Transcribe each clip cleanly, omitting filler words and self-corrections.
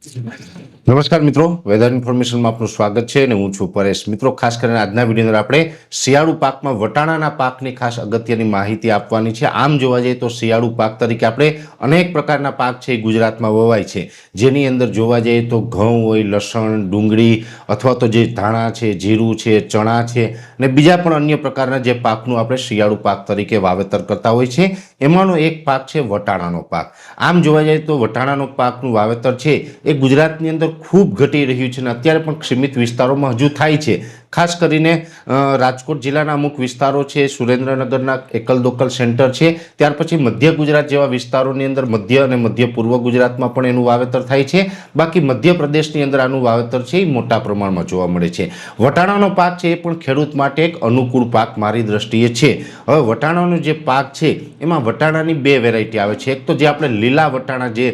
નમસ્કાર મિત્રો, વેધર ઇન્ફોર્મેશનમાં આપનું સ્વાગત છે અને હું છું પરેશ। મિત્રો, ખાસ કરીને આજના વિડીયોની અંદર આપણે શિયાળુ પાકમાં વટાણાના પાકની ખાસ અગત્યની માહિતી આપવાની છે। આમ જોવા જઈએ તો શિયાળુ પાક તરીકે આપણે અનેક પ્રકારના પાક છે ગુજરાતમાં વવાય છે, જેની અંદર જોવા જઈએ તો ઘઉં હોય, લસણ, ડુંગળી અથવા તો જે ધાણા છે, જીરું છે, ચણા છે અને બીજા પણ અન્ય પ્રકારના જે પાકનું આપણે શિયાળુ પાક તરીકે વાવેતર કરતા હોય છે, એમાંનો એક પાક છે વટાણાનો પાક। આમ જોવા જઈએ તો વટાણાનો પાકનું વાવેતર છે એ ગુજરાતની અંદર ખૂબ ઘટી રહ્યું છે અને અત્યારે પણ સીમિત વિસ્તારોમાં હજુ થાય છે। ખાસ કરીને રાજકોટ જિલ્લાના અમુક વિસ્તારો છે, સુરેન્દ્રનગરના એકલ દોકલ સેન્ટર છે, ત્યાર પછી મધ્ય ગુજરાત જેવા વિસ્તારોની અંદર મધ્ય અને મધ્ય પૂર્વ ગુજરાતમાં પણ એનું વાવેતર થાય છે। બાકી મધ્યપ્રદેશની અંદર આનું વાવેતર છે એ મોટા પ્રમાણમાં જોવા મળે છે। વટાણાનો પાક છે એ પણ ખેડૂત માટે એક અનુકૂળ પાક મારી દ્રષ્ટિએ છે। હવે વટાણાનો જે પાક છે એમાં વટાણાની બે વેરાયટી આવે છે। એક તો જે આપણે લીલા વટાણા જે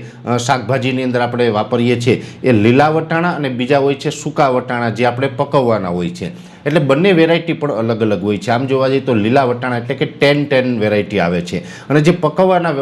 શાકભાજીની અંદર આપણે વાપરીએ છીએ એ લીલા વટાણા, અને બીજા હોય છે સૂકા વટાણા જે આપણે પકવવાના હોય છે। એટલે બંને વેરાયટી પણ અલગ અલગ હોય છે। આમ જોવા જઈએ તો લીલા વટાણા એટલે કે 10-10 વેરાયટી આવે છે અને જે પકવવાના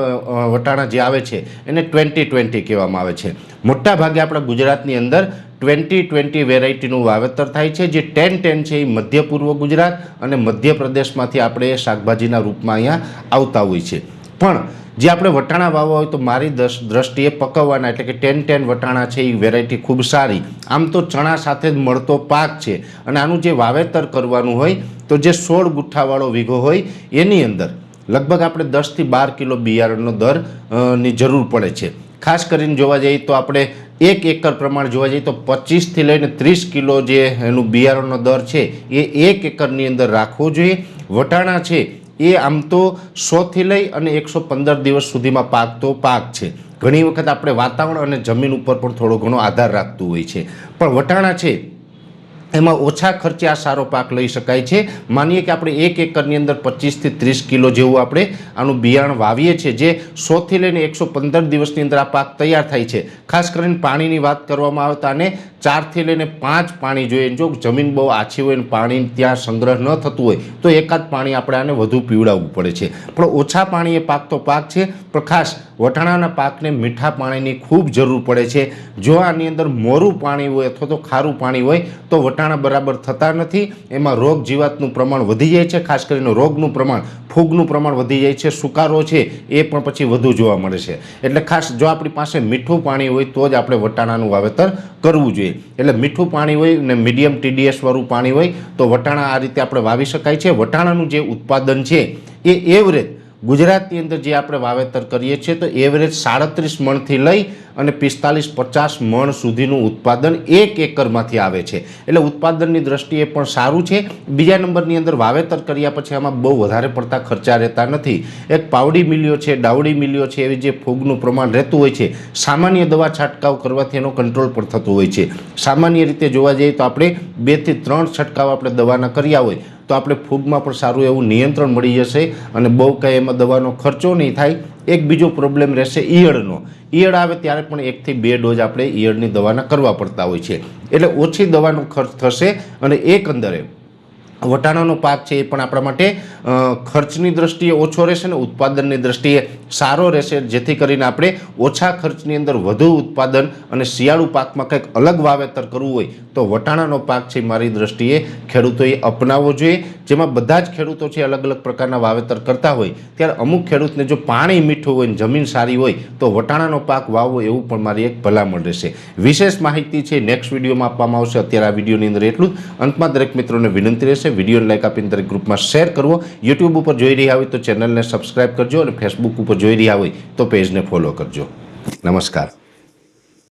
વટાણા જે આવે છે એને 20-20 કહેવામાં આવે છે। મોટા ભાગે આપણા ગુજરાતની અંદર 20-20 વેરાયટીનું વાવેતર થાય છે। જે 10-10 છે એ મધ્ય પૂર્વ ગુજરાત અને મધ્યપ્રદેશમાંથી આપણે શાકભાજીના રૂપમાં અહીંયા આવતા હોય છે। પણ જે આપણે વટાણા વાવવા હોય તો મારી દ્રષ્ટિએ પકવવાના એટલે કે 10-10 વટાણા છે એ વેરાયટી ખૂબ સારી। આમ તો ચણા સાથે જ મળતો પાક છે અને આનું જે વાવેતર કરવાનું હોય તો જે 16 ગુઠ્ઠાવાળો વીઘો હોય એની અંદર લગભગ આપણે 10 થી 12 કિલો બિયારણનો દરની જરૂર પડે છે। ખાસ કરીને જોવા જઈએ તો આપણે 1 એકર પ્રમાણે જોવા જઈએ તો 25 થી લઈને 30 કિલો જે એનું બિયારણનો દર છે એ 1 એકરની અંદર રાખવો જોઈએ। વટાણા છે એ આમ તો 100 થી લઈ અને 115 દિવસ સુધીમાં પાકતો પાક છે। ઘણી વખત આપણે વાતાવરણ અને જમીન ઉપર પણ થોડો ઘણો આધાર રાખતું હોય છે, પણ વટાણા છે એમાં ઓછા ખર્ચે આ સારો પાક લઈ શકાય છે। માનીએ કે આપણે 1 એકરની અંદર 25 થી 30 કિલો જેવું આપણે આનું બિયારણ વાવીએ છીએ, જે 100 થી લઈને 115 દિવસની અંદર આ પાક તૈયાર થાય છે। ખાસ કરીને પાણીની વાત કરવામાં આવે તો આને 4 થી લઈને 5 પાણી જોઈએ। જો જમીન બહુ આછી હોય અને પાણી ત્યાં સંગ્રહ ન થતું હોય તો એકાદ પાણી આપણે આને વધુ પીવડાવવું પડે છે, પણ ઓછા પાણીએ પાકતો પાક છે। પણ ખાસ વટાણાના પાકને મીઠા પાણીની ખૂબ જરૂર પડે છે। જો આની અંદર મોરું પાણી હોય અથવા તો ખારું પાણી હોય તો વટાણા બરાબર થતા નથી, એમાં રોગ જીવાતનું પ્રમાણ વધી જાય છે। ખાસ કરીને રોગનું પ્રમાણ, ફૂગનું પ્રમાણ વધી જાય છે, સુકારો છે એ પણ પછી વધુ જોવા મળે છે। એટલે ખાસ જો આપણી પાસે મીઠું પાણી હોય તો જ આપણે વટાણાનું વાવેતર કરવું જોઈએ। એટલે મીઠું પાણી હોય ને મીડિયમ TDS વાળું પાણી હોય તો વટાણા આ રીતે આપણે વાવી શકાય છે। વટાણાનું જે ઉત્પાદન છે એ એવરેજ ગુજરાતની અંદર જે આપણે વાવેતર કરીએ છીએ તો એવરેજ 37 મણથી લઈ અને 45-50 મણ સુધીનું ઉત્પાદન 1 એકરમાંથી આવે છે। એટલે ઉત્પાદનની દ્રષ્ટિએ પણ સારું છે। બીજા નંબરની અંદર વાવેતર કર્યા પછી આમાં બહુ વધારે પડતા ખર્ચા રહેતા નથી। એક પાવડી મિલ્યો છે, ડાવડી મિલ્યો છે, એવી જે ફૂગનું પ્રમાણ રહેતું હોય છે, સામાન્ય દવા છંટકાવ કરવાથી એનો કંટ્રોલ પણ થતો હોય છે। સામાન્ય રીતે જોવા જઈએ તો આપણે 2 થી 3 છંટકાવ આપણે દવાના કર્યા હોય તો આપણે ફૂગમાં પણ સારું એવું નિયંત્રણ મળી જશે અને બહુ કંઈ એમાં દવાનો ખર્ચો નહીં થાય। એક બીજો પ્રોબ્લેમ રહેશે ઈયળનો। ઈયળ આવે ત્યારે પણ 1 થી 2 ડોઝ આપણે ઈયળની દવાના કરવા પડતા હોય છે, એટલે ઓછી દવાનો ખર્ચ થશે અને એકંદરે વટાણાનો પાક છે એ પણ આપણા માટે ખર્ચની દ્રષ્ટિએ ઓછો રહેશે ને ઉત્પાદનની દ્રષ્ટિએ સારો રહેશે, જેથી કરીને આપણે ઓછા ખર્ચની અંદર વધુ ઉત્પાદન અને શિયાળુ પાકમાં કંઈક અલગ વાવેતર કરવું હોય તો વટાણાનો પાક છે મારી દ્રષ્ટિએ ખેડૂતોએ અપનાવવો જોઈએ। જેમાં બધા જ ખેડૂતો છે અલગ અલગ પ્રકારના વાવેતર કરતા હોય ત્યારે અમુક ખેડૂતને જો પાણી મીઠું હોય ને જમીન સારી હોય તો વટાણાનો પાક વાવવો એવું પણ મારી એક ભલામણ રહેશે। વિશેષ માહિતી છે નેક્સ્ટ વિડીયોમાં આપવામાં આવશે। અત્યારે આ વિડીયોની અંદર એટલું જ। અંતમાં દરેક મિત્રોને વિનંતી રહેશે વિડીયોને લાઈક આપીને દરેક ગ્રુપમાં શેર કરવો। યુટ્યુબ ઉપર જોઈ રહ્યા હોય તો ચેનલને સબસ્ક્રાઈબ કરજો અને ફેસબુક ઉપર જોઈ રહ્યા હોય તો પેજને ફોલો કરજો। નમસ્કાર।